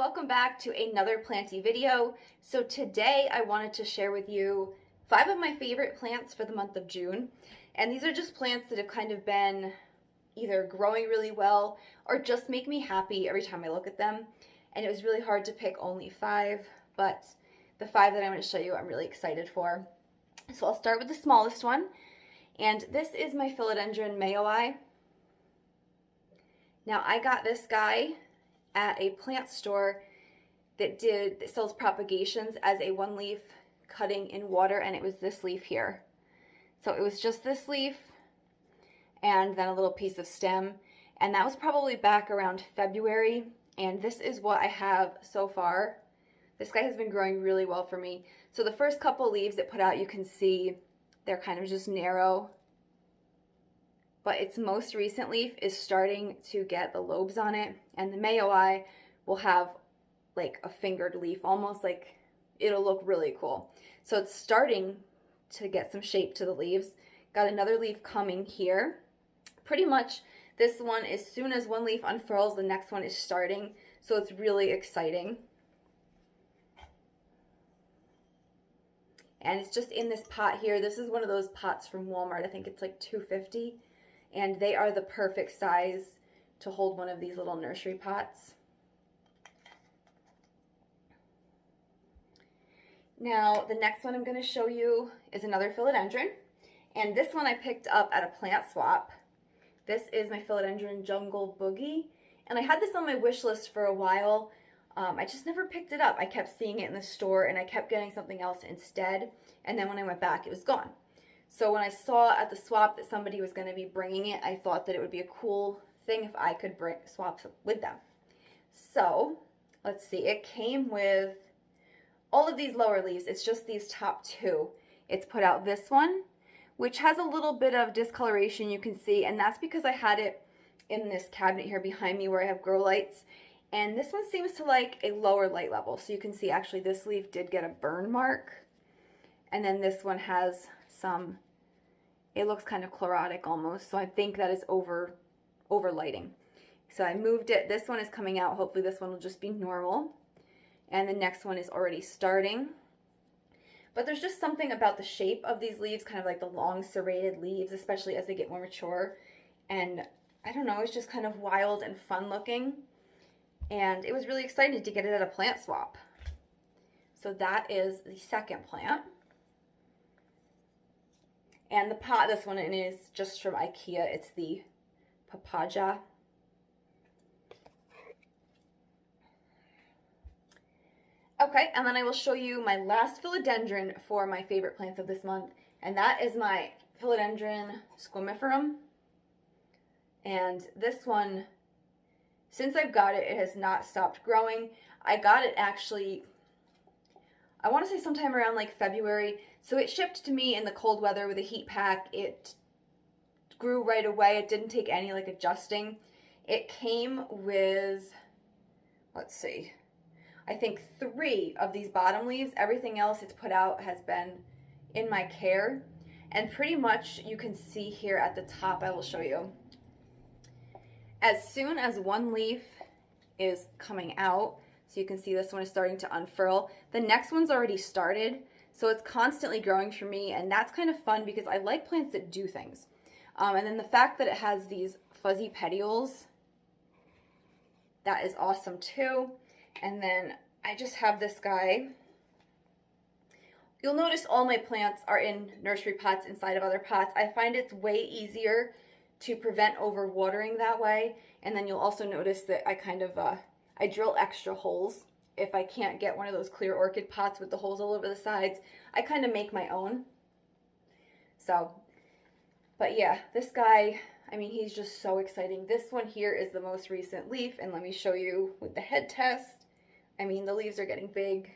welcome back to another planty video. So today I wanted to share with you 5 of my favorite plants for the month of June. And these are just plants that have kind of been either growing really well or just make me happy every time I look at them. And it was really hard to pick only 5, but the 5 that I'm going to show you I'm really excited for. So I'll start with the smallest one. And this is my Philodendron Mayo Eye. Now I got this guy at a plant store that sells propagations as a 1-leaf cutting in water, and it was this leaf here. So it was just this leaf and then a little piece of stem, and that was probably back around February, and this is what I have so far. This guy has been growing really well for me. So the first couple leaves it put out, you can see they're kind of just narrow, but its most recent leaf is starting to get the lobes on it, and the Mayo Eye will have like a fingered leaf, almost like it'll look really cool. So it's starting to get some shape to the leaves. Got another leaf coming here. Pretty much this one, as soon as one leaf unfurls, the next one is starting, so it's really exciting. And it's just in this pot here. This is one of those pots from Walmart. I think it's like $2.50. And they are the perfect size to hold one of these little nursery pots. Now, the next one I'm going to show you is another philodendron. And this one I picked up at a plant swap. This is my Philodendron Jungle Boogie. And I had this on my wish list for a while. I just never picked it up. I kept seeing it in the store and I kept getting something else instead. And then when I went back, it was gone. So when I saw at the swap that somebody was going to be bringing it, I thought that it would be a cool thing if I could swap with them. So let's see, it came with all of these lower leaves. It's just these top 2. It's put out this one, which has a little bit of discoloration, you can see, and that's because I had it in this cabinet here behind me where I have grow lights. And this one seems to like a lower light level. So you can see actually this leaf did get a burn mark. And then this one has some, it looks kind of chlorotic almost. So I think that is over lighting. So I moved it. This one is coming out. Hopefully this one will just be normal. And the next one is already starting. But there's just something about the shape of these leaves, kind of like the long serrated leaves, especially as they get more mature. And I don't know, it's just kind of wild and fun looking. And it was really exciting to get it at a plant swap. So that is the second plant. And the pot this one is just from IKEA. It's the Papaja. Okay, and then I will show you my last philodendron for my favorite plants of this month. And that is my Philodendron Squamifurum. And this one, since I've got it, it has not stopped growing. I got it actually, I want to say sometime around like February. So it shipped to me in the cold weather with a heat pack. It grew right away. It didn't take any like adjusting. It came with, let's see, I think 3 of these bottom leaves. Everything else it's put out has been in my care. And pretty much you can see here at the top, I will show you. As soon as one leaf is coming out, so you can see this one is starting to unfurl, the next one's already started. So it's constantly growing for me, and that's kind of fun because I like plants that do things. And then the fact that it has these fuzzy petioles, that is awesome too. And then I just have this guy. You'll notice all my plants are in nursery pots inside of other pots. I find it's way easier to prevent overwatering that way. And then you'll also notice that I kind of, I drill extra holes. If I can't get one of those clear orchid pots with the holes all over the sides, I kind of make my own. So, but yeah, this guy, I mean, he's just so exciting. This one here is the most recent leaf, and let me show you with the head test. I mean, the leaves are getting big.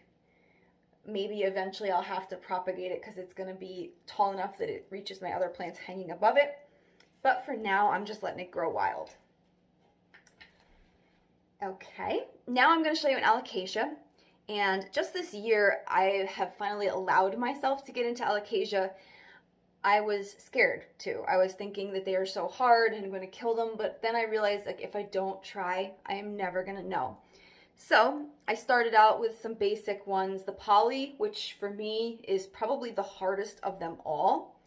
Maybe eventually I'll have to propagate it because it's going to be tall enough that it reaches my other plants hanging above it. But for now, I'm just letting it grow wild. Okay, now I'm going to show you an Alocasia. And just this year, I have finally allowed myself to get into Alocasia. I was scared too. I was thinking that they are so hard and I'm going to kill them, but then I realized like if I don't try, I am never going to know. So I started out with some basic ones, the Poly, which for me is probably the hardest of them all.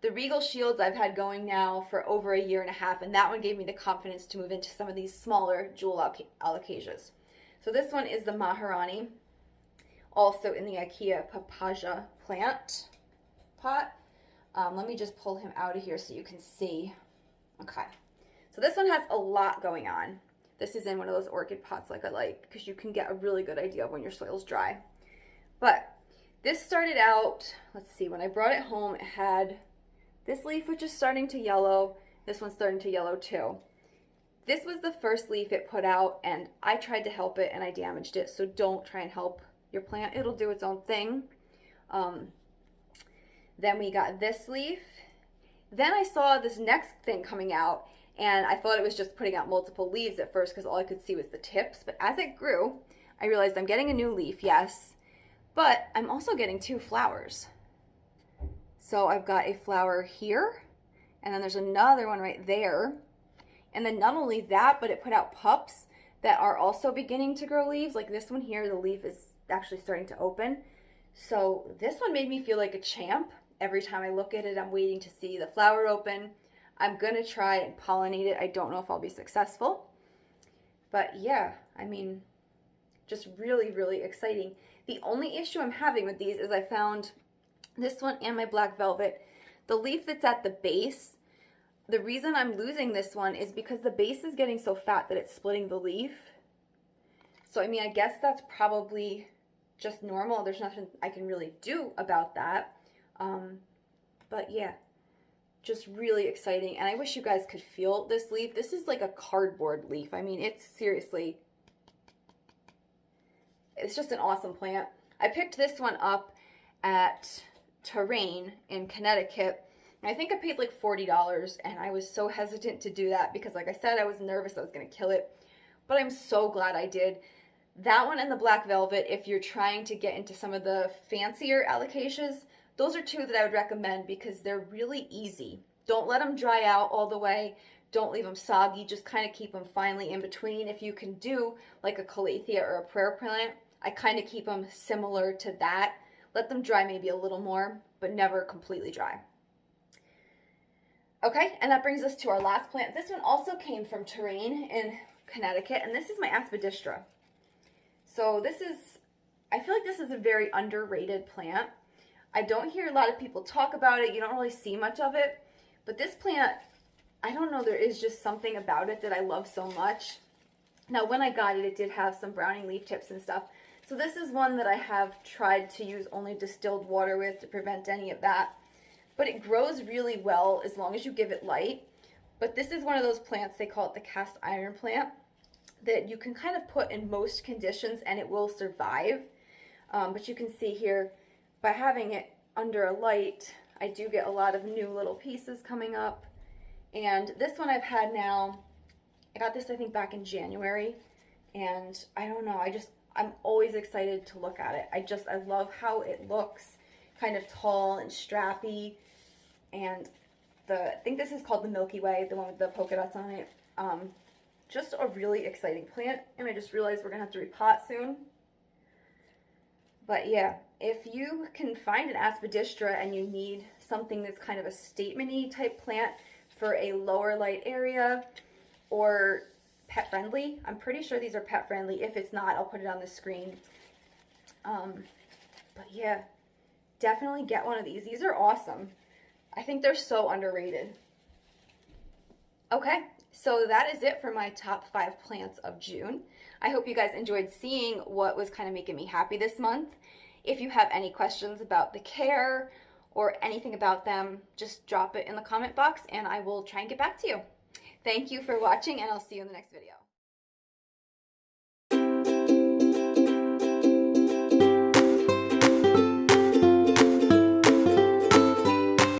The Regal Shields I've had going now for over a year and a half, and that one gave me the confidence to move into some of these smaller jewel Alocasias. So this one is the Maharani, also in the IKEA Papaja plant pot. Let me just pull him out of here so you can see. Okay, so this one has a lot going on. This is in one of those orchid pots like I like, because you can get a really good idea of when your soil's dry. But this started out, let's see, when I brought it home, it had this leaf, which is starting to yellow. This one's starting to yellow too. This was the first leaf it put out, and I tried to help it and I damaged it, so don't try and help your plant. It'll do its own thing. Then we got this leaf. Then I saw this next thing coming out, and I thought it was just putting out multiple leaves at first because all I could see was the tips. But as it grew, I realized I'm getting a new leaf, yes, but I'm also getting 2 flowers. So I've got a flower here, and then there's another one right there. And then not only that, but it put out pups that are also beginning to grow leaves. Like this one here, the leaf is actually starting to open. So this one made me feel like a champ. Every time I look at it, I'm waiting to see the flower open. I'm gonna try and pollinate it. I don't know if I'll be successful. But yeah, I mean, just really, really exciting. The only issue I'm having with these is I found this one and my black velvet, the leaf that's at the base, the reason I'm losing this one is because the base is getting so fat that it's splitting the leaf. So I mean, I guess that's probably just normal. There's nothing I can really do about that. But yeah, just really exciting. And I wish you guys could feel this leaf. This is like a cardboard leaf. I mean, it's seriously, it's just an awesome plant. I picked this one up at Terrain in Connecticut, and I think I paid like $40, and I was so hesitant to do that because, like I said, I was nervous I was going to kill it, but I'm so glad I did. That one and the black velvet, if you're trying to get into some of the fancier alocasias, those are 2 that I would recommend because they're really easy. Don't let them dry out all the way. Don't leave them soggy. Just kind of keep them finely in between. If you can do like a calathea or a prayer plant, I kind of keep them similar to that. Let them dry maybe a little more, but never completely dry. Okay, and that brings us to our last plant. This one also came from Terrain in Connecticut, and this is my Aspenistra. So this is, I feel like this is a very underrated plant. I don't hear a lot of people talk about it. You don't really see much of it. But this plant, I don't know, there is just something about it that I love so much. Now, when I got it, it did have some browning leaf tips and stuff. So this is one that I have tried to use only distilled water with to prevent any of that. But it grows really well as long as you give it light. But this is one of those plants, they call it the cast iron plant, that you can kind of put in most conditions and it will survive. But you can see here, by having it under a light, I do get a lot of new little pieces coming up. And this one I've had now, I got this I think back in January, and I don't know, I'm always excited to look at it. I love how it looks, kind of tall and strappy. And I think this is called the Milky Way, the one with the polka dots on it. Just a really exciting plant, and I just realized we're gonna have to repot soon. But yeah, if you can find an Aspenistra and you need something that's kind of a statement-y type plant for a lower light area or pet friendly, I'm pretty sure these are pet friendly. If it's not, I'll put it on the screen. But yeah, definitely get one of these. These are awesome. I think they're so underrated. Okay, so that is it for my top 5 plants of June. I hope you guys enjoyed seeing what was kind of making me happy this month. If you have any questions about the care or anything about them, just drop it in the comment box and I will try and get back to you. Thank you for watching, and I'll see you in the next video.